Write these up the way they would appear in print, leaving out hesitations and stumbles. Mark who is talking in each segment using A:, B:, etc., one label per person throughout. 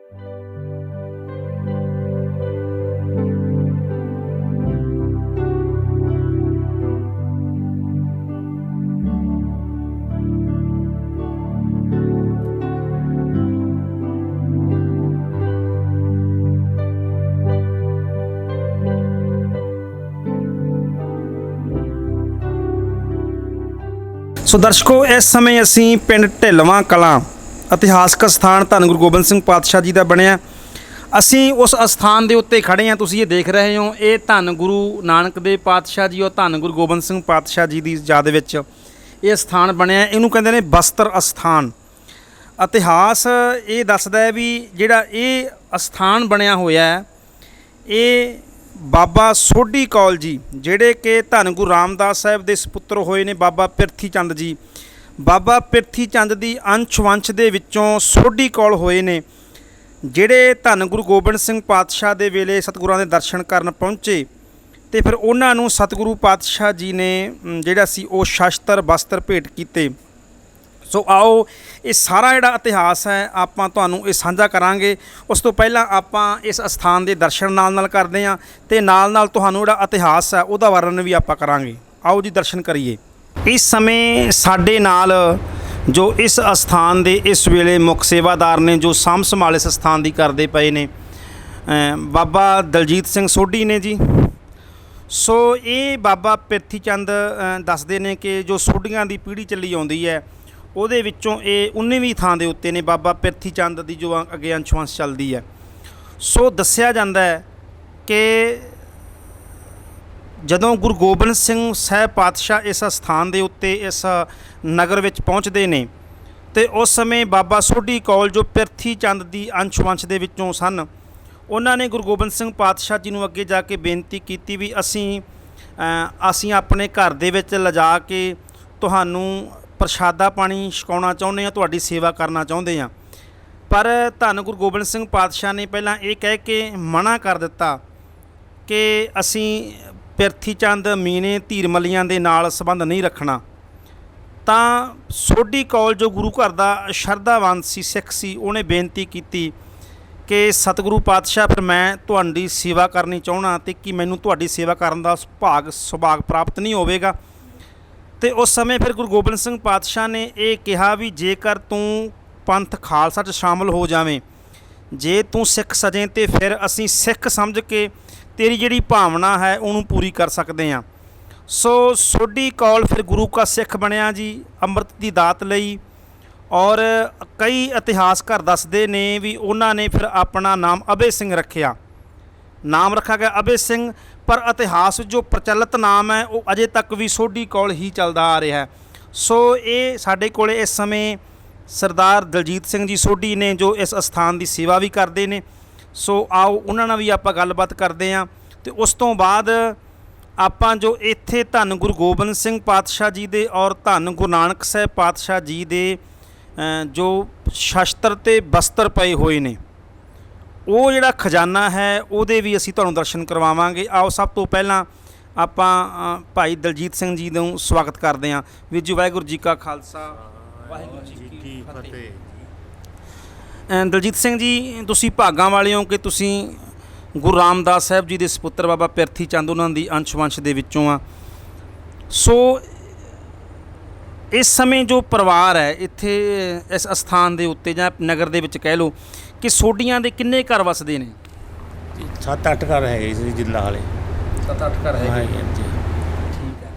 A: सो दर्शकों, इस समय असी पिंड ढिलवां कलां इतिहासक स्थान धन गुरु गोबिंद सिंह पातशाह जी का बनया। असी उस अस्थान के उत्ते खड़े हैं। तुसीं ये देख रहे हो, ये धन गुरु नानक देव पातशाह जी और धन गुरु गोबिंद सिंह पातशाह जी की याद विच ये स्थान बनया। इनू कहते हैं बस्तर अस्थान। इतिहास ये दसदा है भी जिहड़ा ये अस्थान बनया होया है, ये बाबा सोढ़ी कौल जी जिहड़े कि धन गुरु रामदास साहिब के सपुत्र होए ने बाबा पिरथी चंद जी। बाबा पिरथी चंद की अंश वंश दे विचों सोढ़ी कौल होए ने, जिहड़े धन गुरु गोबिंद सिंह पातशाह दे वेले सतगुरां दे दर्शन करन पहुँचे तो फिर उन्हां नूं सतगुरु पातशाह जी ने जिहड़ा सी वो शस्त्र वस्त्र भेंट कीते। सो आओ ये सारा जिहड़ा इतिहास है आपां तुहानूं ये साझा करांगे। उस तो पहलां आपां इस अस्थान के दर्शन नाल करदे हां ते नाल तुहानूं जिहड़ा इतिहास है उहदा वर्णन भी आपां करांगे। आओ जी दर्शन करिए। इस समय साडे नाल जो इस अस्थान के इस वेले मुख सेवादार ने जो साਂਭ संभाल इस अस्थान की करते पे ने बाबा दलजीत सिंह सोढ़ी ने जी। सो ये बाबा पिरथी चंद दसदे ने कि जो सोढ़ियां की पीढ़ी चली आउंदी है ਉਹਦੇ ਵਿੱਚੋਂ ਇਹ 19ਵੀਂ ਥਾਂ ਦੇ ਉੱਤੇ ਨੇ ਬਾਬਾ ਪਿਰਥੀ ਚੰਦ ਦੀ ਜੋ ਅੱਗੇ ਅੰਸ਼ਵੰਸ਼ ਚੱਲਦੀ ਹੈ। ਸੋ ਦੱਸਿਆ ਜਾਂਦਾ ਹੈ ਕਿ ਜਦੋਂ ਗੁਰੂ ਗੋਬਿੰਦ ਸਿੰਘ ਸਾਹਿਬ ਪਾਤਸ਼ਾਹ ਇਸ ਸਥਾਨ ਦੇ ਉੱਤੇ ਇਸ ਨਗਰ ਵਿੱਚ ਪਹੁੰਚਦੇ ਨੇ ਤੇ ਉਸ ਸਮੇਂ ਬਾਬਾ ਸੋਢੀ ਕੌਲ ਜੋ ਪਿਰਥੀ ਚੰਦ ਦੀ ਅੰਸ਼ਵੰਸ਼ ਦੇ ਵਿੱਚੋਂ ਸਨ, ਉਹਨਾਂ ਨੇ ਗੁਰੂ ਗੋਬਿੰਦ ਸਿੰਘ ਪਾਤਸ਼ਾਹ ਜੀ ਨੂੰ ਅੱਗੇ ਜਾ ਕੇ ਬੇਨਤੀ ਕੀਤੀ ਵੀ ਅਸੀਂ ਆਪਣੇ ਘਰ ਦੇ ਵਿੱਚ ਲਿਜਾ ਕੇ ਤੁਹਾਨੂੰ ਪ੍ਰਸ਼ਾਦਾ ਪਾਣੀ ਛਕਾਉਣਾ ਚਾਹੁੰਦੇ ਹਾਂ, ਤੁਹਾਡੀ ਸੇਵਾ ਕਰਨਾ ਚਾਹੁੰਦੇ ਹਾਂ। ਪਰ ਧੰਨ ਗੁਰੂ ਗੋਬਿੰਦ ਸਿੰਘ ਪਾਤਸ਼ਾਹ ਨੇ ਪਹਿਲਾਂ ਇਹ ਕਹਿ ਕੇ ਮਨਾ ਕਰ ਦਿੱਤਾ ਕਿ ਅਸੀਂ ਪਿਰਥੀ ਚੰਦ ਮੀਨੇ ਧੀਰਮਲੀਆਂ ਦੇ ਨਾਲ ਸੰਬੰਧ ਨਹੀਂ ਰੱਖਣਾ। ਤਾਂ ਸੋਢੀ ਕੌਲ ਜੋ ਗੁਰੂ ਘਰ ਦਾ ਸ਼ਰਧਾਵੰਤ ਸੀ, ਸਿੱਖ ਸੀ, ਉਹਨੇ ਬੇਨਤੀ ਕੀਤੀ ਕਿ ਸਤਿਗੁਰੂ ਪਾਤਸ਼ਾਹ ਫਿਰ ਮੈਂ ਤੁਹਾਡੀ ਸੇਵਾ ਕਰਨੀ ਚਾਹੁੰਦਾ ਅਤੇ ਕੀ ਮੈਨੂੰ ਤੁਹਾਡੀ ਸੇਵਾ ਕਰਨ ਦਾ ਸੁਭਾਗ ਪ੍ਰਾਪਤ ਨਹੀਂ ਹੋਵੇਗਾ। तो उस समय फिर गुरु गोबिंद सिंह पातशाह ने यह कहा भी जेकर तू पंथ खालसा च शामिल हो जावें, जे तू सिख सजें तो फिर असी सिख समझ के तेरी जिहड़ी भावना है उन्होंने पूरी कर सकते हैं। सो सोढ़ी कौल फिर गुरु का सिख बनया जी, अमृत की दात लई। और कई इतिहासकार दसदे ने भी उन्होंने फिर अपना नाम अभय सिंह रखिया, नाम रखा गया अभय सिंह। पर इतिहास जो प्रचलित नाम है वो अजे तक भी सोढ़ी कौल ही चलता आ रहा है। सो ये साडे कोले इस समय सरदार दलजीत सिंह जी सोढ़ी ने जो इस अस्थान की सेवा भी करते हैं। सो आओ उन्हां नाल भी आपां गलबात करते हैं। तो उस तो बाद आपां जो इत्थे धन गुरु गोबिंद सिंह पातशाह जी दे और धन गुरु नानक साहिब पातशाह जी दे जो शस्त्र ते बस्तर पए हुए ने, वो जिहड़ा खजाना है ਉਹਦੇ भी असीं तुहानूं दर्शन करवावांगे। आओ सब तो पहलां आपां भाई दलजीत सिंह जी ਨੂੰ स्वागत करते हैं। ਵੀਰ ਜੀ वाहिगुरू जी का खालसा वाहिगुरू जी की फतेह। दलजीत सिंह जी तुसीं भागां वाले हो कि तुसीं गुरु रामदास साहिब जी ਦੇ ਸਪੁੱਤਰ बाबा ਪਿਰਥੀ ਚੰਦ ਉਹਨਾਂ ਦੀ ਅੰਸ਼-ਵੰਸ਼ ਦੇ ਵਿੱਚੋਂ ਆ। ਸੋ इस समय जो परिवार है इत्थे इस अस्थान के उत्ते जां नगर दे विच कह लो कि सोढ़ियां दे किन्ने घर वसदे ने?
B: 7-8 घर है जी जिंदा हाले।
A: 7-8 घर है
B: जी।
A: ठीक है।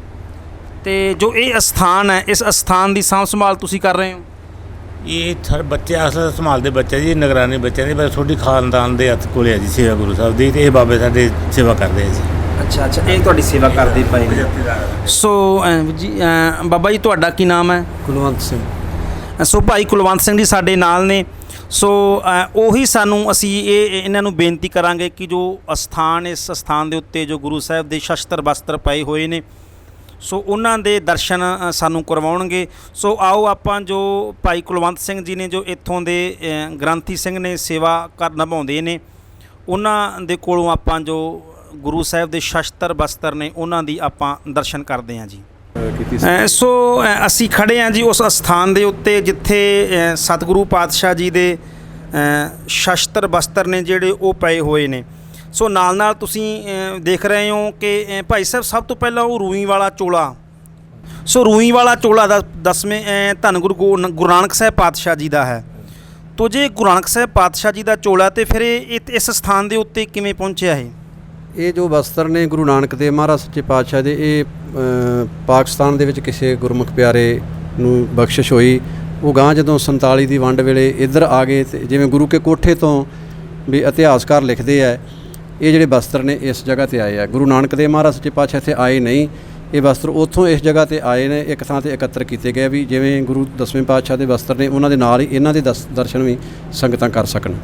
A: तो जो ये अस्थान है इस अस्थान की साਂਭ संभाल तुसीं कर रहे हो?
B: ये सर बच्चे असल संभालते बच्चे जी, निगरानी बच्चे की, पर सोढ़ी खानदान के हत्थ कोल है जी सेवा गुरु साहब की। तो ये बाबे साडे सेवा करते हैं जी।
A: अच्छा अच्छा, ये तुहाडी सेवा करते पए ने। सो जी बाबा जी तुहाडा की नाम है?
B: कुलवंत सिंह।
A: सो भाई कुलवंत सिंह जी साडे नाल ने। सो ਉਹੀ ਸਾਨੂੰ ਅਸੀਂ ਇਹਨਾਂ ਨੂੰ ਬੇਨਤੀ ਕਰਾਂਗੇ ਕਿ ਜੋ ਅਸਥਾਨ ਇਸ ਅਸਥਾਨ ਦੇ ਉੱਤੇ ਜੋ ਗੁਰੂ ਸਾਹਿਬ ਦੇ ਸ਼ਸਤਰ ਬਸਤਰ ਪਏ ਹੋਏ ਨੇ, ਸੋ ਉਹਨਾਂ ਦੇ ਦਰਸ਼ਨ ਸਾਨੂੰ ਕਰਵਾਉਣਗੇ। ਸੋ ਆਓ ਆਪਾਂ ਜੋ ਭਾਈ ਕੁਲਵੰਤ ਸਿੰਘ ਜੀ ਨੇ ਜੋ ਇੱਥੋਂ ਦੇ ਗ੍ਰੰਥੀ ਸਿੰਘ ਨੇ ਸੇਵਾ ਨਿਭਾਉਂਦੇ ਨੇ, ਉਹਨਾਂ ਦੇ ਕੋਲੋਂ ਆਪਾਂ ਜੋ ਗੁਰੂ ਸਾਹਿਬ ਦੇ ਸ਼ਸਤਰ ਬਸਤਰ ਨੇ ਉਹਨਾਂ ਦੀ ਆਪਾਂ ਦਰਸ਼ਨ ਕਰਦੇ ਹਾਂ ਜੀ। ਸੋ ਅਸੀਂ ਖੜ੍ਹੇ ਹਾਂ ਜੀ ਉਸ ਅਸਥਾਨ ਦੇ ਉੱਤੇ ਜਿੱਥੇ ਸਤਿਗੁਰੂ ਪਾਤਸ਼ਾਹ ਜੀ ਦੇ ਸ਼ਸਤਰ ਬਸਤਰ ਨੇ ਜਿਹੜੇ ਉਹ ਪਏ ਹੋਏ ਨੇ। ਸੋ ਨਾਲ ਤੁਸੀਂ ਦੇਖ ਰਹੇ ਹੋ ਕਿ ਭਾਈ ਸਾਹਿਬ ਸਭ ਤੋਂ ਪਹਿਲਾਂ ਉਹ ਰੂਈ ਵਾਲਾ ਚੋਲਾ, ਸੋ ਰੂਈ ਵਾਲਾ ਚੋਲਾ ਦਾ 10ਵੇਂ ਧੰਨ ਗੁਰੂ ਨਾਨਕ ਸਾਹਿਬ ਪਾਤਸ਼ਾਹ ਜੀ ਦਾ ਹੈ। ਤੋ ਜੇ ਗੁਰੂ ਨਾਨਕ ਸਾਹਿਬ ਪਾਤਸ਼ਾਹ ਜੀ ਦਾ ਚੋਲਾ ਤੇ ਫਿਰ ਇਹ ਇਸ ਸਥਾਨ ਦੇ ਉੱਤੇ ਕਿਵੇਂ ਪਹੁੰਚਿਆ
C: ਇਹ ਜੋ ਬਸਤਰ ਨੇ ਗੁਰੂ ਨਾਨਕ ਦੇਵ ਮਹਾਰਾਜ ਸੱਚੇ ਪਾਤਸ਼ਾਹ ਦੇ, ਇਹ ਪਾਕਿਸਤਾਨ ਦੇ ਵਿੱਚ ਕਿਸੇ ਗੁਰਮੁਖ ਪਿਆਰੇ ਨੂੰ ਬਖਸ਼ਿਸ਼ ਹੋਈ। ਉਹ ਗਾਂ ਜਦੋਂ 47 ਦੀ ਵੰਡ ਵੇਲੇ ਇੱਧਰ ਆ ਗਏ ਤੇ ਜਿਵੇਂ ਗੁਰੂ ਕੇ ਕੋਠੇ ਤੋਂ ਵੀ ਇਤਿਹਾਸਕਾਰ ਲਿਖਦੇ ਆ, ਇਹ ਜਿਹੜੇ ਬਸਤਰ ਨੇ ਇਸ ਜਗ੍ਹਾ ਤੇ ਆਏ ਆ। ਗੁਰੂ ਨਾਨਕ ਦੇਵ ਮਹਾਰਾਜ ਸੱਚੇ ਪਾਤਸ਼ਾਹ ਇੱਥੇ ਆਏ ਨਹੀਂ, ਇਹ ਬਸਤਰ ਉੱਥੋਂ ਇਸ ਜਗ੍ਹਾ ਤੇ ਆਏ ਨੇ, ਇੱਕ ਥਾਂ ਤੇ ਇਕੱਤਰ ਕੀਤੇ ਗਏ ਵੀ ਜਿਵੇਂ ਗੁਰੂ 10ਵੇਂ ਪਾਤਸ਼ਾਹ ਦੇ ਬਸਤਰ ਨੇ ਉਹਨਾਂ ਦੇ ਨਾਲ ਹੀ ਇਹਨਾਂ ਦੇ ਦਰਸ਼ਨ ਵੀ ਸੰਗਤਾਂ ਕਰ ਸਕਣ।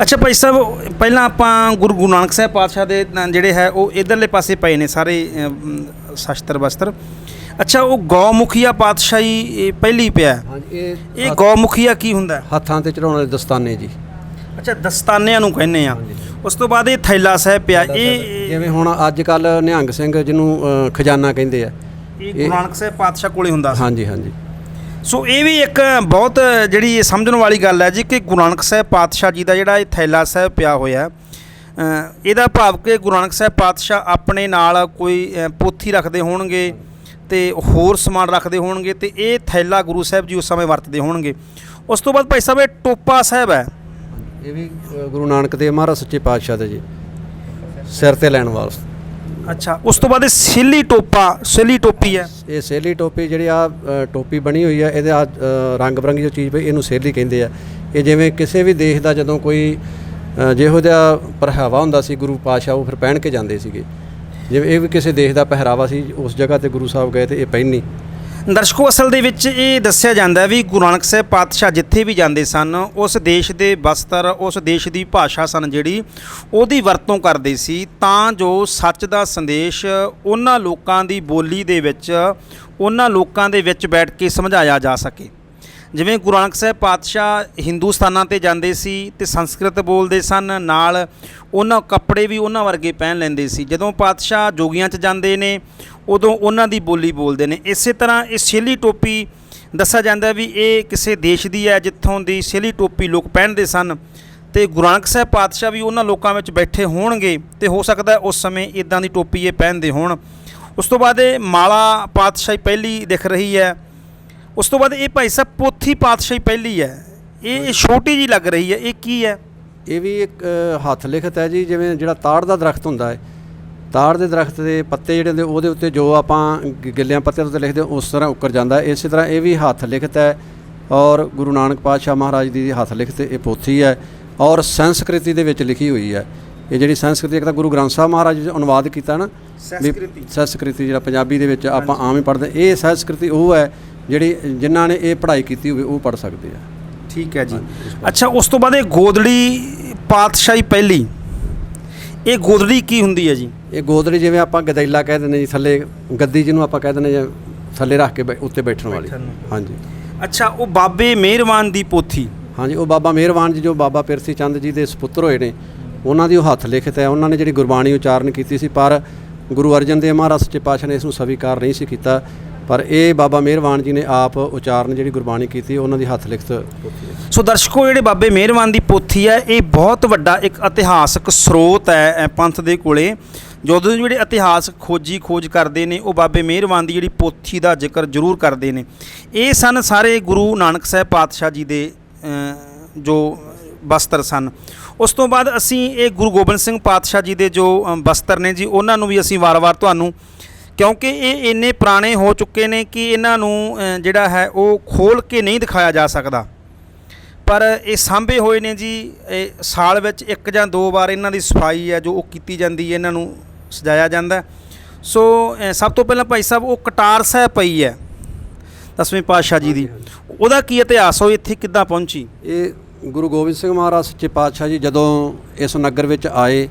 A: ਅੱਛਾ ਭਾਈ ਸਾਹਿਬ, ਪਹਿਲਾਂ ਆਪਾਂ ਗੁਰੂ ਨਾਨਕ ਸਾਹਿਬ ਪਾਤਸ਼ਾਹ ਦੇ ਜਿਹੜੇ ਹੈ ਉਹ ਇਧਰਲੇ ਪਾਸੇ ਪਏ ਨੇ ਸਾਰੇ ਸ਼ਸਤਰ ਬਸਤਰ। ਅੱਛਾ, ਉਹ ਗੌਮੁਖੀਆ ਪਾਤਸ਼ਾਹੀ ਪਹਿਲੀ ਪਿਆ।
C: ਹਾਂਜੀ,
A: ਇਹ ਗੌਮੁਖੀਆ ਕੀ ਹੁੰਦਾ?
C: ਹੱਥਾਂ ਤੇ ਚੜਾਉਣ ਵਾਲੇ ਦਸਤਾਨੇ ਜੀ।
A: ਅੱਛਾ, ਦਸਤਾਨਿਆਂ ਨੂੰ ਕਹਿੰਦੇ ਆ। ਉਸ ਤੋਂ ਬਾਅਦ ਇਹ ਥੈਲਾ ਸਾਹਿਬ ਪਿਆ। ਇਹ
C: ਜਿਵੇਂ ਹੁਣ ਅੱਜ ਕੱਲ ਨਿਹੰਗ ਸਿੰਘ ਜਿਹਨੂੰ ਖਜ਼ਾਨਾ ਕਹਿੰਦੇ ਆ,
A: ਇਹ ਗੁਰੂ ਨਾਨਕ ਸਾਹਿਬ ਪਾਤਸ਼ਾਹ ਕੋਲੇ ਹੁੰਦਾ ਸੀ।
C: ਹਾਂਜੀ ਹਾਂਜੀ।
A: ਸੋ ਇਹ ਵੀ ਇੱਕ ਬਹੁਤ ਜਿਹੜੀ ਸਮਝਣ ਵਾਲੀ ਗੱਲ ਹੈ ਜੀ ਕਿ ਗੁਰੂ ਨਾਨਕ ਸਾਹਿਬ ਪਾਤਸ਼ਾਹ ਜੀ ਦਾ ਜਿਹੜਾ ਇਹ ਥੈਲਾ ਸਾਹਿਬ ਪਿਆ ਹੋਇਆ, ਇਹਦਾ ਭਾਵ ਕਿ ਗੁਰੂ ਨਾਨਕ ਸਾਹਿਬ ਪਾਤਸ਼ਾਹ ਆਪਣੇ ਨਾਲ ਕੋਈ ਪੋਥੀ ਰੱਖਦੇ ਹੋਣਗੇ ਤੇ ਹੋਰ ਸਮਾਨ ਰੱਖਦੇ ਹੋਣਗੇ ਤੇ ਇਹ ਥੈਲਾ ਗੁਰੂ ਸਾਹਿਬ ਜੀ ਉਸ ਸਮੇਂ ਵਰਤਦੇ ਹੋਣਗੇ। ਉਸ ਤੋਂ ਬਾਅਦ ਭਾਈ ਸਾਹਿਬ ਇਹ ਟੋਪਾ ਸਾਹਿਬ ਹੈ,
C: ਇਹ ਵੀ ਗੁਰੂ ਨਾਨਕ ਦੇਵ ਮਹਾਰਾਜ ਸੱਚੇ ਪਾਤਸ਼ਾਹ ਦੇ ਜੀ ਸਿਰ ਤੇ ਲੈਣ ਵਾਸਤੇ।
A: ਅੱਛਾ, ਉਸ ਤੋਂ ਬਾਅਦ ਇਹ ਸੇਲੀ ਟੋਪੀ ਹੈ। ਇਹ
C: ਸੇਲੀ ਟੋਪੀ ਜਿਹੜੀ ਆ ਟੋਪੀ ਬਣੀ ਹੋਈ ਆ, ਇਹਦੇ ਆ ਰੰਗ ਬਰੰਗੀ ਜੋ ਚੀਜ਼ ਪਈ ਇਹਨੂੰ ਸੇਲੀ ਕਹਿੰਦੇ ਆ। ਇਹ ਜਿਵੇਂ ਕਿਸੇ ਵੀ ਦੇਸ਼ ਦਾ ਜਦੋਂ ਕੋਈ ਜਿਹੋ ਜਿਹਾ ਪਹਿਰਾਵਾ ਹੁੰਦਾ ਸੀ ਗੁਰੂ ਪਾਤਸ਼ਾਹ ਉਹ ਫਿਰ ਪਹਿਨ ਕੇ ਜਾਂਦੇ ਸੀਗੇ। ਜਿਵੇਂ ਇਹ ਵੀ ਕਿਸੇ ਦੇਸ਼ ਦਾ ਪਹਿਰਾਵਾ ਸੀ, ਉਸ ਜਗ੍ਹਾ ਤੇ ਗੁਰੂ ਸਾਹਿਬ ਗਏ ਤੇ ਇਹ ਪਹਿਨੀ।
A: ਦਰਸ਼ਕੋ, ਅਸਲ ਦੇ ਵਿੱਚ ਇਹ ਦੱਸਿਆ ਜਾਂਦਾ ਵੀ ਗੁਰੂ ਨਾਨਕ ਸਾਹਿਬ ਪਾਤਸ਼ਾਹ ਜਿੱਥੇ ਵੀ ਜਾਂਦੇ ਸਨ ਉਸ ਦੇਸ਼ ਦੇ ਬਸਤਰ, ਉਸ ਦੇਸ਼ ਦੀ ਭਾਸ਼ਾ ਸਨ ਜਿਹੜੀ ਉਹਦੀ ਵਰਤੋਂ ਕਰਦੇ ਸੀ ਤਾਂ ਜੋ ਸੱਚ ਦਾ ਸੰਦੇਸ਼ ਉਹਨਾਂ ਲੋਕਾਂ ਦੀ ਬੋਲੀ ਦੇ ਵਿੱਚ, ਉਹਨਾਂ ਲੋਕਾਂ ਦੇ ਵਿੱਚ ਬੈਠ ਕੇ ਸਮਝਾਇਆ ਜਾ ਸਕੇ। ਜਿਵੇਂ ਗੁਰੂ ਨਾਨਕ ਸਾਹਿਬ ਪਾਤਸ਼ਾਹ ਹਿੰਦੁਸਤਾਨਾਂ 'ਤੇ ਜਾਂਦੇ ਸੀ ਤੇ ਸੰਸਕ੍ਰਿਤ ਬੋਲਦੇ ਸਨ, ਨਾਲ ਉਹਨਾਂ ਕੱਪੜੇ ਵੀ ਉਹਨਾਂ ਵਰਗੇ ਪਹਿਨ ਲੈਂਦੇ ਸੀ। ਜਦੋਂ ਪਾਤਸ਼ਾਹ ਜੋਗੀਆਂ 'ਚ ਜਾਂਦੇ ਨੇ ਉਦੋਂ ਉਹਨਾਂ ਦੀ ਬੋਲੀ ਬੋਲਦੇ ਨੇ। ਇਸੇ ਤਰ੍ਹਾਂ ਇਹ ਸੇਲੀ ਟੋਪੀ ਦੱਸਿਆ ਜਾਂਦਾ ਵੀ ਇਹ ਕਿਸੇ ਦੇਸ਼ ਦੀ ਹੈ ਜਿੱਥੋਂ ਦੀ ਸੇਲੀ ਟੋਪੀ ਲੋਕ ਪਹਿਨਦੇ ਸਨ ਤੇ ਗੁਰੂ ਨਾਨਕ ਸਾਹਿਬ ਪਾਤਸ਼ਾਹ ਵੀ ਉਹਨਾਂ ਲੋਕਾਂ ਵਿੱਚ ਬੈਠੇ ਹੋਣਗੇ ਤੇ ਹੋ ਸਕਦਾ ਉਸ ਸਮੇਂ ਇੱਦਾਂ ਦੀ ਟੋਪੀ ਇਹ ਪਹਿਨਦੇ ਹੋਣ। ਉਸ ਤੋਂ ਬਾਅਦ ਇਹ ਮਾਲਾ ਪਾਤਸ਼ਾਹੀ ਪਹਿਲੀ ਦਿਖ ਰਹੀ ਹੈ। ਉਸ ਤੋਂ ਬਾਅਦ ਇਹ ਭਾਈ ਸਾਹਿਬ ਪੋਥੀ ਪਾਤਸ਼ਾਹੀ ਪਹਿਲੀ ਹੈ। ਇਹ ਛੋਟੀ ਜੀ ਲੱਗ ਰਹੀ ਹੈ, ਇਹ ਕੀ ਹੈ?
C: ਇਹ ਵੀ ਇੱਕ ਹੱਥ ਲਿਖਤ ਹੈ ਜੀ। ਜਿਵੇਂ ਜਿਹੜਾ ਤਾੜ ਦਾ ਦਰਖਤ ਹੁੰਦਾ ਹੈ, ਤਾੜ ਦੇ ਦਰਖਤ ਦੇ ਪੱਤੇ ਜਿਹੜੇ ਹੁੰਦੇ ਉਹਦੇ ਉੱਤੇ ਜੋ ਆਪਾਂ ਗਿੱਲਿਆਂ ਪੱਤਿਆਂ ਉੱਤੇ ਲਿਖਦੇ ਉਸ ਤਰ੍ਹਾਂ ਉੱਕਰ ਜਾਂਦਾ। ਇਸੇ ਤਰ੍ਹਾਂ ਇਹ ਵੀ ਹੱਥ ਲਿਖਤ ਹੈ ਔਰ ਗੁਰੂ ਨਾਨਕ ਪਾਤਸ਼ਾਹ ਮਹਾਰਾਜ ਦੀ ਹੱਥ ਲਿਖਤ ਇਹ ਪੋਥੀ ਹੈ ਔਰ ਸੰਸਕ੍ਰਿਤੀ ਦੇ ਵਿੱਚ ਲਿਖੀ ਹੋਈ ਹੈ। ਇਹ ਜਿਹੜੀ ਸੰਸਕ੍ਰਿਤੀ ਇੱਕ ਤਾਂ ਗੁਰੂ ਗ੍ਰੰਥ ਸਾਹਿਬ ਮਹਾਰਾਜ ਜੀ ਨੇ ਅਨੁਵਾਦ ਕੀਤਾ ਨਾ, ਸੰਸਕ੍ਰਿਤੀ ਜਿਹੜਾ ਪੰਜਾਬੀ ਦੇ ਵਿੱਚ ਆਪਾਂ ਆਮ ਹੀ ਪੜ੍ਹਦੇ, ਇਹ ਸੰਸਕ੍ਰਿਤੀ ਉਹ ਹੈ ਜਿਹੜੀ ਜਿਨ੍ਹਾਂ ਨੇ ਇਹ ਪੜ੍ਹਾਈ ਕੀਤੀ ਹੋਵੇ ਉਹ ਪੜ੍ਹ ਸਕਦੇ ਆ।
A: ਠੀਕ ਹੈ ਜੀ। ਅੱਛਾ, ਉਸ ਤੋਂ ਬਾਅਦ ਇਹ ਗੋਦੜੀ ਪਾਤਸ਼ਾਹੀ ਪਹਿਲੀ, ਇਹ ਗੋਦੜੀ ਕੀ ਹੁੰਦੀ ਹੈ ਜੀ? ਇਹ
C: ਗੋਦੜੀ ਜਿਵੇਂ ਆਪਾਂ ਗਦੈਲਾ ਕਹਿ ਦਿੰਦੇ ਜੀ, ਥੱਲੇ ਗੱਦੀ ਜਿਹਨੂੰ ਆਪਾਂ ਕਹਿ ਦਿੰਦੇ ਜਾਂ ਥੱਲੇ ਰੱਖ ਕੇ ਉੱਤੇ ਬੈਠਣ ਵਾਲੀ। ਹਾਂਜੀ।
A: ਅੱਛਾ, ਉਹ ਬਾਬੇ ਮਿਹਰਬਾਨ ਦੀ ਪੋਥੀ।
C: ਹਾਂਜੀ, ਉਹ ਬਾਬਾ ਮਿਹਰਬਾਨ ਜੀ ਜੋ ਬਾਬਾ ਪਿਰਸੀ ਚੰਦ ਜੀ ਦੇ ਸੁਪੁੱਤਰ ਹੋਏ ਨੇ, ਉਹਨਾਂ ਦੀ ਉਹ ਹੱਥ ਲਿਖਤ ਹੈ। ਉਹਨਾਂ ਨੇ ਜਿਹੜੀ ਗੁਰਬਾਣੀ ਉਚਾਰਨ ਕੀਤੀ ਸੀ, ਪਰ ਗੁਰੂ ਅਰਜਨ ਦੇਵ ਮਹਾਰਾਜ ਸੱਚੇ ਪਾਤਸ਼ਾਹ ਨੇ ਇਸ ਨੂੰ ਸਵੀਕਾਰ ਨਹੀਂ ਸੀ ਕੀਤਾ, ਪਰ ਇਹ ਬਾਬਾ ਮਿਹਰਬਾਨ ਜੀ ਨੇ ਆਪ ਉਚਾਰਨ ਜਿਹੜੀ ਗੁਰਬਾਣੀ ਕੀਤੀ ਉਹਨਾਂ ਦੀ ਹੱਥ ਲਿਖਤ ਪੋਥੀ ਹੈ।
A: ਸੋ ਦਰਸ਼ਕੋ, ਜਿਹੜੇ ਬਾਬੇ ਮਿਹਰਬਾਨ ਦੀ ਪੋਥੀ ਹੈ ਇਹ ਬਹੁਤ ਵੱਡਾ ਇੱਕ ਇਤਿਹਾਸਕ ਸਰੋਤ ਹੈ ਪੰਥ ਦੇ ਕੋਲੇ। ਜਦੋਂ ਜਿਹੜੇ ਇਤਿਹਾਸ ਖੋਜ ਕਰਦੇ ਨੇ ਉਹ ਬਾਬੇ ਮਿਹਰਬਾਨ ਦੀ ਜਿਹੜੀ ਪੋਥੀ ਦਾ ਜ਼ਿਕਰ ਜ਼ਰੂਰ ਕਰਦੇ ਨੇ। ਇਹ ਸਨ ਸਾਰੇ ਗੁਰੂ ਨਾਨਕ ਸਾਹਿਬ ਪਾਤਸ਼ਾਹ ਜੀ ਦੇ ਜੋ ਬਸਤਰ ਸਨ। ਉਸ ਤੋਂ ਬਾਅਦ ਅਸੀਂ ਇਹ ਗੁਰੂ ਗੋਬਿੰਦ ਸਿੰਘ ਪਾਤਸ਼ਾਹ ਜੀ ਦੇ ਜੋ ਬਸਤਰ ਨੇ ਜੀ ਉਹਨਾਂ ਨੂੰ ਵੀ ਅਸੀਂ ਵਾਰ-ਵਾਰ ਤੁਹਾਨੂੰ, ਕਿਉਂਕਿ ਇਹ ਇੰਨੇ ਪੁਰਾਣੇ ਹੋ ਚੁੱਕੇ ਨੇ ਕਿ ਇਹਨਾਂ ਨੂੰ ਜਿਹੜਾ ਹੈ ਉਹ ਖੋਲ੍ਹ ਕੇ ਨਹੀਂ ਦਿਖਾਇਆ ਜਾ ਸਕਦਾ, ਪਰ ਇਹ ਸਾਂਭੇ ਹੋਏ ਨੇ ਜੀ। ਇਹ ਸਾਲ ਵਿੱਚ ਇੱਕ ਜਾਂ ਦੋ ਵਾਰ ਇਹਨਾਂ ਦੀ ਸਫਾਈ ਹੈ ਜੋ ਉਹ ਕੀਤੀ ਜਾਂਦੀ ਹੈ, ਇਹਨਾਂ ਨੂੰ ਸਜਾਇਆ ਜਾਂਦਾ। ਸੋ ਸਭ ਤੋਂ ਪਹਿਲਾਂ ਭਾਈ ਸਾਹਿਬ ਉਹ ਕਟਾਰ ਸਾਹਿਬ ਪਈ ਹੈ 10ਵੇਂ ਪਾਤਸ਼ਾਹ ਜੀ ਦੀ, ਉਹਦਾ ਕੀ ਇਤਿਹਾਸ ਹੋ, ਇੱਥੇ ਕਿੱਦਾਂ ਪਹੁੰਚੀ?
C: ਇਹ ਗੁਰੂ ਗੋਬਿੰਦ ਸਿੰਘ ਮਹਾਰਾਜ ਸੱਚੇ ਪਾਤਸ਼ਾਹ ਜੀ ਜਦੋਂ ਇਸ ਨਗਰ ਵਿੱਚ ਆਏ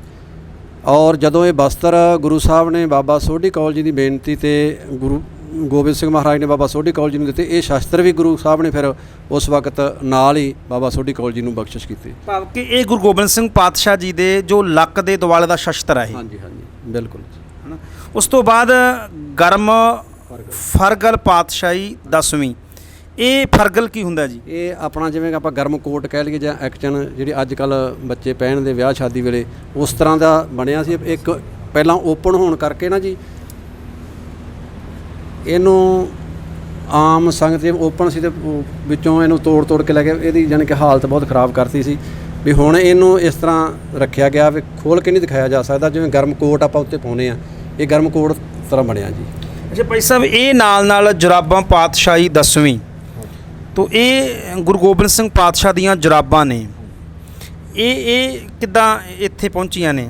C: ਔਰ ਜਦੋਂ ਇਹ ਬਸਤਰ ਗੁਰੂ ਸਾਹਿਬ ਨੇ ਬਾਬਾ ਸੋਢੀ ਕੌਲ ਜੀ ਦੀ ਬੇਨਤੀ ਤੇ ਗੁਰੂ ਗੋਬਿੰਦ ਸਿੰਘ ਮਹਾਰਾਜ ਨੇ ਬਾਬਾ ਸੋਢੀ ਕੌਲ ਜੀ ਨੂੰ ਦਿੱਤੇ। ਇਹ ਸ਼ਸਤਰ ਵੀ ਗੁਰੂ ਸਾਹਿਬ ਨੇ ਫਿਰ ਉਸ ਵਕਤ ਨਾਲ ਹੀ ਬਾਬਾ ਸੋਢੀ ਕੌਲ ਜੀ ਨੂੰ ਬਖਸ਼ਿਸ਼ ਕੀਤੀ।
A: ਭਾਵ ਕਿ ਇਹ ਗੁਰੂ ਗੋਬਿੰਦ ਸਿੰਘ ਪਾਤਸ਼ਾਹ ਜੀ ਦੇ ਜੋ ਲੱਕ ਦੇ ਦੁਆਲੇ ਦਾ ਸ਼ਸਤਰ ਹੈ।
C: ਹਾਂਜੀ ਹਾਂਜੀ, ਬਿਲਕੁਲ।
A: ਉਸ ਤੋਂ ਬਾਅਦ ਗਰਮ ਫਰਗਲ ਪਾਤਸ਼ਾਹੀ 10ਵੀਂ, ਇਹ ਫਰਗਲ ਕੀ ਹੁੰਦਾ ਜੀ?
C: ਇਹ ਆਪਣਾ ਜਿਵੇਂ ਕਿ ਆਪਾਂ ਗਰਮ ਕੋਟ ਕਹਿ ਲਈਏ ਜਾਂ ਐਕਸ਼ਨ ਜਿਹੜੀ ਅੱਜ ਕੱਲ ਬੱਚੇ ਪਹਿਨ ਦੇ ਵਿਆਹ ਸ਼ਾਦੀ ਵੇਲੇ, ਉਸ ਤਰ੍ਹਾਂ ਦਾ ਬਣਿਆ ਸੀ। ਇੱਕ ਪਹਿਲਾਂ ਓਪਨ ਹੋਣ ਕਰਕੇ ਨਾ ਜੀ ਇਹਨੂੰ ਆਮ ਸੰਗਤ ਓਪਨ ਸੀ ਤੇ ਵਿੱਚੋਂ ਇਹਨੂੰ ਤੋੜ ਕੇ ਲੈ ਕੇ ਇਹਦੀ ਜਾਣੀ ਕਿ ਹਾਲਤ ਬਹੁਤ ਖਰਾਬ ਕਰਤੀ ਸੀ ਵੀ ਹੁਣ ਇਹਨੂੰ ਇਸ ਤਰ੍ਹਾਂ ਰੱਖਿਆ ਗਿਆ ਵੀ ਖੋਲ ਕੇ ਨਹੀਂ ਦਿਖਾਇਆ ਜਾ ਸਕਦਾ। ਜਿਵੇਂ ਗਰਮ ਕੋਟ ਆਪਾਂ ਉੱਤੇ ਪਾਉਂਦੇ ਆ, ਇਹ ਗਰਮ ਕੋਟ ਤਰ੍ਹਾਂ ਬਣਿਆ ਜੀ।
A: ਅੱਛਾ ਭਾਈ ਸਾਹਿਬ, ਇਹ ਨਾਲ ਜੁਰਾਬਾਂ ਪਾਤਸ਼ਾਹੀ 10ਵੀਂ ਤੋਂ ਇਹ ਗੁਰੂ ਗੋਬਿੰਦ ਸਿੰਘ ਪਾਤਸ਼ਾਹ ਦੀਆਂ ਜੁਰਾਬਾਂ ਨੇ, ਇਹ ਕਿੱਦਾਂ ਇੱਥੇ ਪਹੁੰਚੀਆਂ ਨੇ?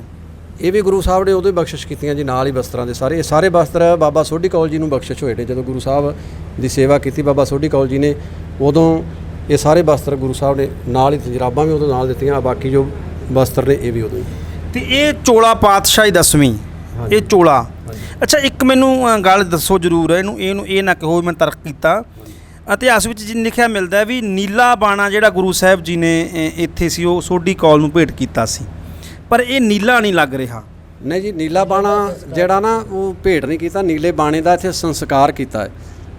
C: ਇਹ ਵੀ ਗੁਰੂ ਸਾਹਿਬ ਨੇ ਉਦੋਂ ਹੀ ਬਖਸ਼ਿਸ਼ ਕੀਤੀਆਂ ਜੀ, ਨਾਲ ਹੀ ਵਸਤਰਾਂ ਦੇ ਸਾਰੇ। ਇਹ ਸਾਰੇ ਵਸਤਰ ਬਾਬਾ ਸੋਢੀ ਕੌਲ ਜੀ ਨੂੰ ਬਖਸ਼ਿਸ਼ ਹੋਏ ਨੇ। ਜਦੋਂ ਗੁਰੂ ਸਾਹਿਬ ਦੀ ਸੇਵਾ ਕੀਤੀ ਬਾਬਾ ਸੋਢੀ ਕੌਲ ਜੀ ਨੇ, ਉਦੋਂ ਇਹ ਸਾਰੇ ਵਸਤਰ ਗੁਰੂ ਸਾਹਿਬ ਨੇ ਨਾਲ ਹੀ, ਜਰਾਬਾਂ ਵੀ ਉਦੋਂ ਨਾਲ ਦਿੱਤੀਆਂ, ਬਾਕੀ ਜੋ ਵਸਤਰ ਨੇ ਇਹ ਵੀ ਉਦੋਂ ਹੀ।
A: ਤੇ ਇਹ ਚੋਲਾ ਪਾਤਸ਼ਾਹੀ 10ਵੀਂ, ਇਹ ਚੋਲਾ। ਅੱਛਾ, ਇੱਕ ਮੈਨੂੰ ਗੱਲ ਦੱਸੋ ਜ਼ਰੂਰ, ਇਹਨੂੰ ਇਹ ਨਾ ਕਹੋ ਮੈਂ ਤਰਕ ਕੀਤਾ। ਇਤਿਹਾਸ ਵਿੱਚ ਜਿ ਲਿਖਿਆ ਮਿਲਦਾ ਵੀ ਨੀਲਾ ਬਾਣਾ ਜਿਹੜਾ ਗੁਰੂ ਸਾਹਿਬ ਜੀ ਨੇ ਇੱਥੇ ਸੀ ਉਹ ਸੋਢੀ ਕੌਲ ਨੂੰ ਭੇਟ ਕੀਤਾ ਸੀ, ਪਰ ਇਹ ਨੀਲਾ ਨਹੀਂ ਲੱਗ ਰਿਹਾ।
C: ਨਹੀਂ ਜੀ, ਨੀਲਾ ਬਾਣਾ ਜਿਹੜਾ ਨਾ ਉਹ ਭੇਟ ਨਹੀਂ ਕੀਤਾ, ਨੀਲੇ ਬਾਣੇ ਦਾ ਇੱਥੇ ਸੰਸਕਾਰ ਕੀਤਾ ਹੈ।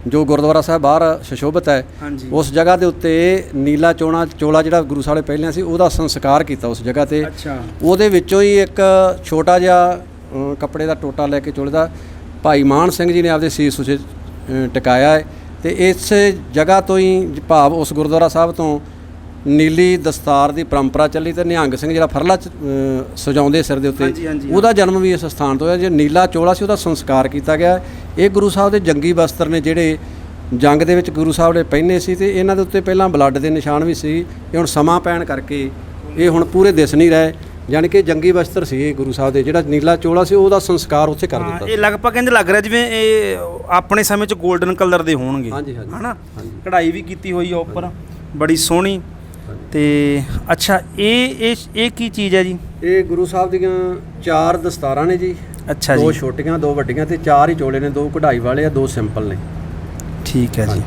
C: ਜੋ ਗੁਰਦੁਆਰਾ ਸਾਹਿਬ ਬਾਹਰ ਸੁਸ਼ੋਭਿਤ ਹੈ, ਉਸ ਜਗ੍ਹਾ ਦੇ ਉੱਤੇ ਨੀਲਾ ਚੋਲਾ ਜਿਹੜਾ ਗੁਰੂ ਸਾਹਿਬ ਨੇ ਪਹਿਲਿਆਂ ਸੀ ਉਹਦਾ ਸੰਸਕਾਰ ਕੀਤਾ ਉਸ ਜਗ੍ਹਾ ਤੇ। ਉਹਦੇ ਵਿੱਚੋਂ ਹੀ ਇੱਕ ਛੋਟਾ ਜਿਹਾ ਕੱਪੜੇ ਦਾ ਟੋਟਾ ਲੈ ਕੇ ਚੋਲੇ ਦਾ ਭਾਈ ਮਾਨ ਸਿੰਘ ਜੀ ਨੇ ਆਪਦੇ ਸੀਸ ਉਸੇ ਟਿਕਾਇਆ ਹੈ। ਤੇ ਇਸ ਜਗ੍ਹਾ ਤੋਂ ਹੀ ਭਾਵ ਉਸ ਗੁਰਦੁਆਰਾ ਸਾਹਿਬ ਤੋਂ ਨੀਲੀ ਦਸਤਾਰ ਦੀ ਪਰੰਪਰਾ ਚੱਲੀ ਤੇ ਨਿਹੰਗ ਸਿੰਘ ਜਿਹੜਾ ਫਰਲਾ ਸਜਾਉਂਦੇ ਸਿਰ ਦੇ ਉੱਤੇ, ਉਹਦਾ ਜਨਮ ਵੀ ਇਸ ਸਥਾਨ ਤੋਂ ਹੋਇਆ। ਜੇ ਨੀਲਾ ਚੋਲਾ ਸੀ ਉਹਦਾ ਸੰਸਕਾਰ ਕੀਤਾ ਗਿਆ। ਇਹ ਗੁਰੂ ਸਾਹਿਬ ਦੇ ਜੰਗੀ ਵਸਤਰ ਨੇ ਜਿਹੜੇ ਜੰਗ ਦੇ ਵਿੱਚ ਗੁਰੂ ਸਾਹਿਬ ਨੇ ਪਹਿਨੇ ਸੀ, ਤੇ ਇਹਨਾਂ ਦੇ ਉੱਤੇ ਪਹਿਲਾਂ ਬਲੱਡ ਦੇ ਨਿਸ਼ਾਨ ਵੀ ਸੀ। ਇਹ ਹੁਣ ਸਮਾਂ ਪੈਣ ਕਰਕੇ ਇਹ ਹੁਣ ਪੂਰੇ ਦਿਸ ਨਹੀਂ ਰਹੇ, ਜਾਣੀ ਕਿ ਜੰਗੀ ਵਸਤਰ ਸੀ ਇਹ ਗੁਰੂ ਸਾਹਿਬ ਦੇ। ਜਿਹੜਾ ਨੀਲਾ ਚੋਲਾ ਸੀ ਉਹਦਾ ਸੰਸਕਾਰ ਉੱਥੇ ਕਰ ਦਿੱਤਾ।
A: ਇਹ ਲਗਭਗ ਇੰਝ ਲੱਗ ਰਿਹਾ ਜਿਵੇਂ ਇਹ ਆਪਣੇ ਸਮੇਂ 'ਚ 골ਡਨ ਕਲਰ ਦੇ ਹੋਣਗੇ, ਹਨਾ? ਕਢਾਈ ਵੀ ਕੀਤੀ ਹੋਈ ਆ ਉੱਪਰ, ਬੜੀ ਸੋਹਣੀ। ਤੇ ਅੱਛਾ, ਇਹ ਕੀ ਚੀਜ਼ ਹੈ ਜੀ? ਇਹ
C: ਗੁਰੂ ਸਾਹਿਬ ਦੀਆਂ 4 ਦਸਤਾਰਾਂ ਨੇ ਜੀ।
A: ਅੱਛਾ ਜੀ,
C: 2 ਛੋਟੀਆਂ 2 ਵੱਡੀਆਂ ਤੇ 4 ਹੀ ਚੋਲੇ ਨੇ, 2 ਕਢਾਈ ਵਾਲੇ ਆ, 2 ਸਿੰਪਲ ਨੇ।
A: ਠੀਕ ਹੈ ਜੀ।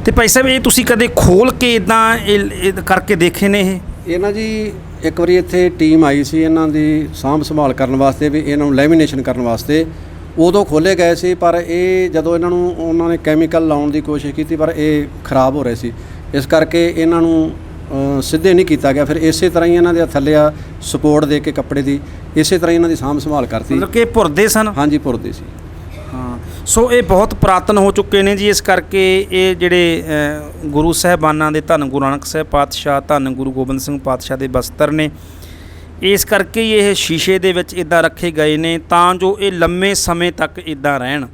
A: ਤੇ ਭਾਈ ਸਾਹਿਬ, ਇਹ ਤੁਸੀਂ ਕਦੇ ਖੋਲ ਕੇ ਇਦਾਂ ਇਹ ਕਰਕੇ ਦੇਖੇ ਨੇ? ਇਹ
C: ਨਾ ਜੀ ਇੱਕ ਵਾਰੀ ਇੱਥੇ ਟੀਮ ਆਈ ਸੀ ਇਹਨਾਂ ਦੀ ਸਾਂਭ ਸੰਭਾਲ ਕਰਨ ਵਾਸਤੇ, ਵੀ ਇਹਨਾਂ ਨੂੰ ਲੈਮੀਨੇਸ਼ਨ ਕਰਨ ਵਾਸਤੇ, ਉਦੋਂ ਖੋਲ੍ਹੇ ਗਏ ਸੀ। ਪਰ ਇਹ ਜਦੋਂ ਇਹਨਾਂ ਨੂੰ ਉਹਨਾਂ ਨੇ ਕੈਮੀਕਲ ਲਾਉਣ ਦੀ ਕੋਸ਼ਿਸ਼ ਕੀਤੀ, ਪਰ ਇਹ ਖਰਾਬ ਹੋ ਰਹੇ ਸੀ, ਇਸ ਕਰਕੇ ਇਹਨਾਂ ਨੂੰ ਸਿੱਧੇ ਨਹੀਂ ਕੀਤਾ ਗਿਆ। ਫਿਰ ਇਸੇ ਤਰ੍ਹਾਂ ਹੀ ਇਹਨਾਂ ਦੇ ਥੱਲੇ ਆ ਸਪੋਰਟ ਦੇ ਕੇ ਕੱਪੜੇ ਦੀ, ਇਸੇ ਤਰ੍ਹਾਂ ਹੀ ਇਹਨਾਂ ਦੀ ਸਾਂਭ ਸੰਭਾਲ ਕਰਤੀ।
A: ਮਤਲਬ ਕਿ ਭੁਰਦੇ ਸਨ?
C: ਹਾਂਜੀ, ਭੁਰਦੇ ਸੀ।
A: ਹਾਂ, ਸੋ ਇਹ ਬਹੁਤ ਪੁਰਾਤਨ ਹੋ ਚੁੱਕੇ ਨੇ ਜੀ। ਇਸ ਕਰਕੇ ਇਹ ਜਿਹੜੇ ਗੁਰੂ ਸਾਹਿਬਾਨਾਂ ਦੇ, ਧੰਨ ਗੁਰੂ ਨਾਨਕ ਸਾਹਿਬ ਪਾਤਸ਼ਾਹ, ਧੰਨ ਗੁਰੂ ਗੋਬਿੰਦ ਸਿੰਘ ਪਾਤਸ਼ਾਹ ਦੇ ਬਸਤਰ ਨੇ, ਇਸ ਕਰਕੇ ਹੀ ਇਹ ਸ਼ੀਸ਼ੇ ਦੇ ਵਿੱਚ ਇੱਦਾਂ ਰੱਖੇ ਗਏ ਨੇ, ਤਾਂ ਜੋ ਇਹ ਲੰਮੇ ਸਮੇਂ ਤੱਕ ਇੱਦਾਂ ਰਹਿਣ,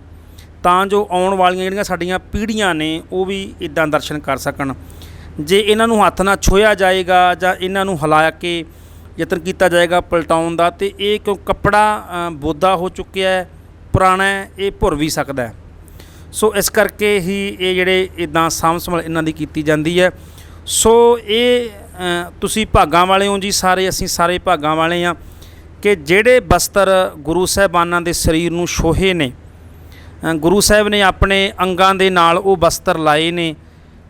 A: ਤਾਂ ਜੋ ਆਉਣ ਵਾਲੀਆਂ ਜਿਹੜੀਆਂ ਸਾਡੀਆਂ ਪੀੜ੍ਹੀਆਂ ਨੇ ਉਹ ਵੀ ਇੱਦਾਂ ਦਰਸ਼ਨ ਕਰ ਸਕਣ। ਜੇ ਇਹਨਾਂ ਨੂੰ ਹੱਥ ਨਾਲ ਛੋਹਿਆ ਜਾਏਗਾ ਜਾਂ ਇਹਨਾਂ ਨੂੰ ਹਿਲਾ ਕੇ ਯਤਨ ਕੀਤਾ ਜਾਏਗਾ ਪਲਟਾਉਣ ਦਾ, ਤੇ ਇਹ ਕਿਉਂ ਕੱਪੜਾ ਬੋਦਾ ਹੋ ਚੁੱਕਿਆ ਹੈ, ਪੁਰਾਣਾ ਹੈ, ਇਹ ਭੁਰ ਵੀ ਸਕਦਾ ਹੈ। ਸੋ ਇਸ ਕਰਕੇ ਹੀ ਇਹ ਜਿਹੜੇ ਇੱਦਾਂ ਸਾਂਭ ਸੰਭਾਲ ਇਹਨਾਂ ਦੀ ਕੀਤੀ ਜਾਂਦੀ ਹੈ। ਸੋ ਇਹ ਤੁਸੀਂ ਭਾਗਾਂ ਵਾਲੇ ਹੋ ਜੀ ਸਾਰੇ, ਅਸੀਂ ਸਾਰੇ ਭਾਗਾਂ ਵਾਲੇ ਹਾਂ ਕਿ ਜਿਹੜੇ ਬਸਤਰ ਗੁਰੂ ਸਾਹਿਬਾਨਾਂ ਦੇ ਸਰੀਰ ਨੂੰ ਛੋਹੇ ਨੇ, ਗੁਰੂ ਸਾਹਿਬ ਨੇ ਆਪਣੇ ਅੰਗਾਂ ਦੇ ਨਾਲ ਉਹ ਬਸਤਰ ਲਾਏ ਨੇ,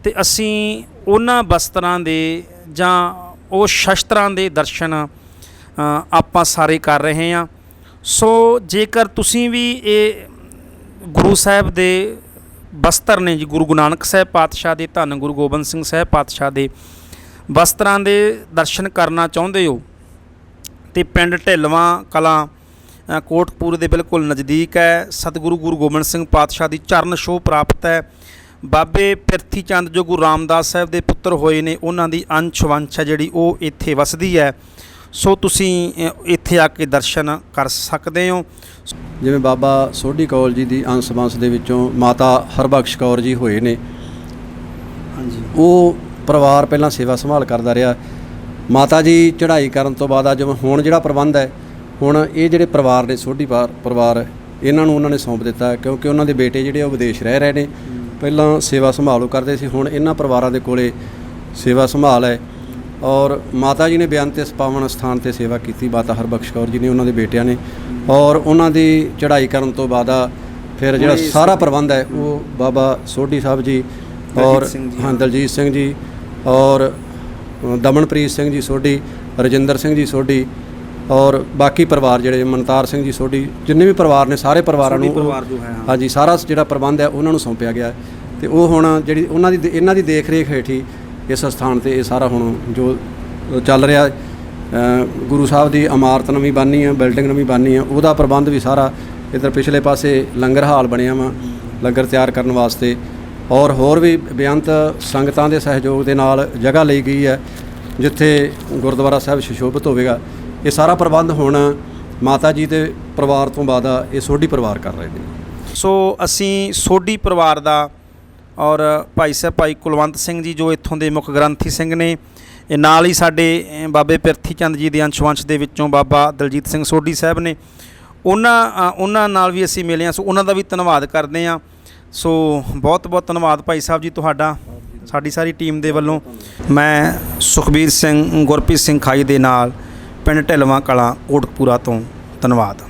A: ਤੇ ਅਸੀਂ ਉਹਨਾਂ ਬਸਤਰਾਂ ਦੇ ਜਾਂ ਉਹ ਸ਼ਸਤਰਾਂ ਦੇ ਦਰਸ਼ਨ ਆਪਾਂ ਸਾਰੇ ਕਰ ਰਹੇ ਹਾਂ। ਸੋ ਜੇਕਰ ਤੁਸੀਂ ਵੀ ਇਹ ਗੁਰੂ ਸਾਹਿਬ ਦੇ ਬਸਤਰ ਨੇ ਜੀ, ਗੁਰੂ ਨਾਨਕ ਸਾਹਿਬ ਪਾਤਸ਼ਾਹ ਦੇ, ਧੰਨ ਗੁਰੂ ਗੋਬਿੰਦ ਸਿੰਘ ਸਾਹਿਬ ਪਾਤਸ਼ਾਹ ਦੇ ਬਸਤਰਾਂ ਦੇ ਦਰਸ਼ਨ ਕਰਨਾ ਚਾਹੁੰਦੇ ਹੋ, ਤੇ ਪਿੰਡ ਢਿੱਲਵਾਂ ਕਲਾਂ ਕੋਟਕਪੂਰੇ ਦੇ ਬਿਲਕੁਲ ਨਜ਼ਦੀਕ ਹੈ। ਸਤਿਗੁਰੂ ਗੁਰੂ ਗੋਬਿੰਦ ਸਿੰਘ ਪਾਤਸ਼ਾਹ ਦੀ ਚਰਨ ਛੋਹ ਪ੍ਰਾਪਤ ਹੈ। ਬਾਬੇ ਪਿਰਥੀ ਚੰਦ ਜੋ ਗੁਰੂ ਰਾਮਦਾਸ ਸਾਹਿਬ ਦੇ ਪੁੱਤਰ ਹੋਏ ਨੇ, ਉਹਨਾਂ ਦੀ ਅੰਸ਼ ਵੰਸ਼ ਹੈ ਜਿਹੜੀ ਉਹ ਇੱਥੇ ਵਸਦੀ ਹੈ। ਸੋ ਤੁਸੀਂ ਇੱਥੇ ਆ ਕੇ ਦਰਸ਼ਨ ਕਰ ਸਕਦੇ ਹੋ।
C: ਜਿਵੇਂ ਬਾਬਾ ਸੋਢੀ ਕੌਲ ਜੀ ਦੀ ਅੰਸ਼ ਵੰਸ਼ ਦੇ ਵਿੱਚੋਂ ਮਾਤਾ ਹਰਬਖਸ਼ ਕੌਰ ਜੀ ਹੋਏ ਨੇ, ਹਾਂਜੀ, ਉਹ ਪਰਿਵਾਰ ਪਹਿਲਾਂ ਸੇਵਾ ਸੰਭਾਲ ਕਰਦਾ ਰਿਹਾ। ਮਾਤਾ ਜੀ ਚੜ੍ਹਾਈ ਕਰਨ ਤੋਂ ਬਾਅਦ ਜਿਵੇਂ ਹੁਣ ਜਿਹੜਾ ਪ੍ਰਬੰਧ ਹੈ, ਹੁਣ ਇਹ ਜਿਹੜੇ ਪਰਿਵਾਰ ਨੇ ਸੋਢੀ ਪਰਿਵਾਰ, ਇਹਨਾਂ ਨੂੰ ਉਹਨਾਂ ਨੇ ਸੌਂਪ ਦਿੱਤਾ, ਕਿਉਂਕਿ ਉਹਨਾਂ ਦੇ ਬੇਟੇ ਜਿਹੜੇ ਉਹ ਵਿਦੇਸ਼ ਰਹਿ ਰਹੇ ਨੇ। ਪਹਿਲਾਂ ਸੇਵਾ ਸੰਭਾਲ ਕਰਦੇ ਸੀ, ਹੁਣ ਇਹਨਾਂ ਪਰਿਵਾਰਾਂ ਦੇ ਕੋਲੇ ਸੇਵਾ ਸੰਭਾਲ ਹੈ। ਔਰ ਮਾਤਾ ਜੀ ਨੇ ਬੇਅੰਤ ਇਸ ਪਾਵਨ ਸਥਾਨ 'ਤੇ ਸੇਵਾ ਕੀਤੀ, ਮਾਤਾ ਹਰਬਖਸ਼ ਕੌਰ ਜੀ ਨੇ, ਉਹਨਾਂ ਦੇ ਬੇਟਿਆਂ ਨੇ। ਔਰ ਉਹਨਾਂ ਦੀ ਚੜ੍ਹਾਈ ਕਰਨ ਤੋਂ ਬਾਅਦ ਫਿਰ ਜਿਹੜਾ ਸਾਰਾ ਪ੍ਰਬੰਧ ਹੈ ਉਹ ਬਾਬਾ ਸੋਢੀ ਸਾਹਿਬ ਜੀ ਔਰ ਦਲਜੀਤ ਸਿੰਘ ਜੀ ਔਰ ਦਮਨਪ੍ਰੀਤ ਸਿੰਘ ਜੀ ਸੋਢੀ, ਰਜਿੰਦਰ ਸਿੰਘ ਜੀ ਸੋਢੀ ਔਰ ਬਾਕੀ ਪਰਿਵਾਰ ਜਿਹੜੇ ਮਨਤਾਰ ਸਿੰਘ ਜੀ ਸੋਢੀ, ਜਿੰਨੇ ਵੀ ਪਰਿਵਾਰ ਨੇ ਸਾਰੇ ਪਰਿਵਾਰਾਂ ਨੂੰ, ਹਾਂਜੀ, ਸਾਰਾ ਜਿਹੜਾ ਪ੍ਰਬੰਧ ਹੈ ਉਹਨਾਂ ਨੂੰ ਸੌਂਪਿਆ ਗਿਆ। ਤੇ ਉਹ ਹੁਣ ਜਿਹੜੀ ਇਹਨਾਂ ਦੀ ਦੇਖ ਰੇਖ ਹੇਠੀ ਇਸ ਸਥਾਨ ਤੇ ਇਹ ਸਾਰਾ ਹੁਣ ਜੋ ਚੱਲ ਰਿਹਾ ਗੁਰੂ ਸਾਹਿਬ ਦੀ ਇਮਾਰਤ ਨਵੀਂ ਬਣਨੀ ਆ, ਬਿਲਡਿੰਗ ਨਵੀਂ ਬਣਨੀ ਆ, ਉਹਦਾ ਪ੍ਰਬੰਧ ਵੀ ਸਾਰਾ ਇੱਧਰ ਪਿਛਲੇ ਪਾਸੇ ਲੰਗਰ ਹਾਲ ਬਣਿਆ ਵਾ ਲੰਗਰ ਤਿਆਰ ਕਰਨ ਵਾਸਤੇ, ਔਰ ਹੋਰ ਵੀ ਬੇਅੰਤ ਸੰਗਤਾਂ ਦੇ ਸਹਿਯੋਗ ਦੇ ਨਾਲ ਜਗ੍ਹਾ ਲਈ ਗਈ ਹੈ ਜਿੱਥੇ ਗੁਰਦੁਆਰਾ ਸਾਹਿਬ ਸੁਸ਼ੋਭਿਤ ਹੋਵੇਗਾ। ਇਹ ਸਾਰਾ ਪ੍ਰਬੰਧ ਹੁਣ ਮਾਤਾ ਜੀ ਦੇ ਪਰਿਵਾਰ ਤੋਂ ਬਾਅਦ ਇਹ ਸੋਢੀ ਪਰਿਵਾਰ ਕਰ ਰਹੇ ਨੇ।
A: ਸੋ ਅਸੀਂ ਸੋਢੀ ਪਰਿਵਾਰ ਦਾ ਔਰ ਭਾਈ ਸਾਹਿਬ ਭਾਈ ਕੁਲਵੰਤ ਸਿੰਘ ਜੀ ਜੋ ਇੱਥੋਂ ਦੇ ਮੁੱਖ ਗ੍ਰੰਥੀ ਸਿੰਘ ਨੇ, ਇਹ ਨਾਲ ਹੀ ਸਾਡੇ ਬਾਬੇ ਪਿਰਥੀ ਚੰਦ ਜੀ ਦੇ ਅੰਸ਼ ਦੇ ਵਿੱਚੋਂ ਬਾਬਾ ਦਲਜੀਤ ਸਿੰਘ ਸੋਢੀ ਸਾਹਿਬ ਨੇ, ਉਹਨਾਂ ਨਾਲ ਵੀ ਅਸੀਂ ਮਿਲੇ ਹਾਂ। ਸੋ ਉਹਨਾਂ ਦਾ ਵੀ ਧੰਨਵਾਦ ਕਰਦੇ ਹਾਂ। ਸੋ ਬਹੁਤ ਬਹੁਤ ਧੰਨਵਾਦ ਭਾਈ ਸਾਹਿਬ ਜੀ ਤੁਹਾਡਾ ਸਾਡੀ ਸਾਰੀ ਟੀਮ ਦੇ ਵੱਲੋਂ। ਮੈਂ ਸੁਖਬੀਰ ਸਿੰਘ ਗੁਰਪ੍ਰੀਤ ਸਿੰਘ ਖਾਈ ਦੇ ਨਾਲ ਪਿੰਡ ਢਿਲਵਾਂ ਕਲਾਂ ਕੋਟਕਪੂਰਾ ਤੋਂ, ਧੰਨਵਾਦ।